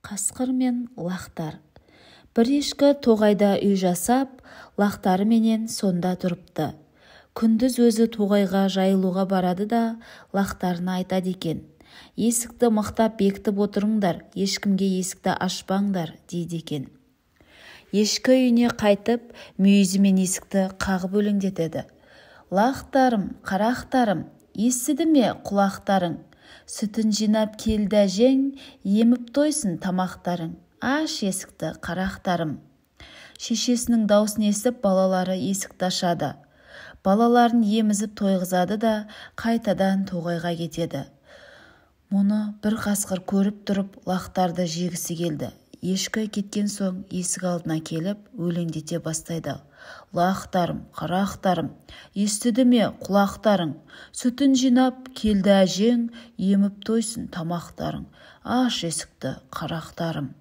Қасқыр мен лақтар. Бір ешкі тоғайда үй жасап, лақтары менен сонда тұрыпты. Күндіз өзі тоғайға жайылуға барады да, лақтарына айтады екен: «Есікті мықтап бекітіп отырыңдар, ешкімге есікті ашпаңдар», дейді екен. Ешкі үйіне қайтып, мүйізімен есікті қағып өлеңдетеді: «Лақтарым, қарақтарым, естіді ме құлақтарың? Сүтін жинап келді әжең, еміп тойсын тамақтарың. Аш есікті, қарақтарым». Шешесінің даусын естіп, балалары есікті ашады. Балаларын емізіп тойғызады да қайтадан тоғайға кетеді. Мұны бір қасқыр көріп тұрып, лақтарды жегісі келді. Ешкі кеткен соң есік алдына келіп өлеңдете бастайды: «Лақтарым, қарақтарым, естіді ме құлақтарың? Сүтін жинап келді әжең, еміп тойсын тамақтарың. Аш есікті, қарақтарым».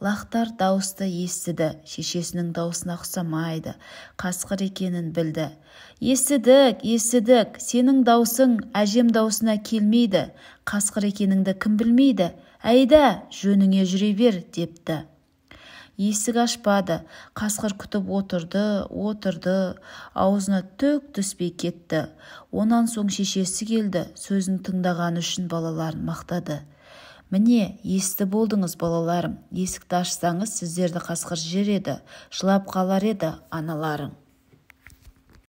Лақтар дауысты естіді, шешесінің даусына ұқсамайды, қасқыр екенін білді. «Естідік, естідік, сенің даусың әжем даусына келмейді, қасқыр екеніңді кім білмейді? Әйда, жөніңе жүре бер», депті. Есік ашпады, қасқыр күтіп отырды, аузына түк түспей кетті. Онан соң шешесі келді, сөзін тыңдаған үшін балаларын мақтады: «Міне, есті болдыңыз балаларым, есікті ашсаңыз, сіздерді қасқыр жер еді, жылап қалар еді аналарың».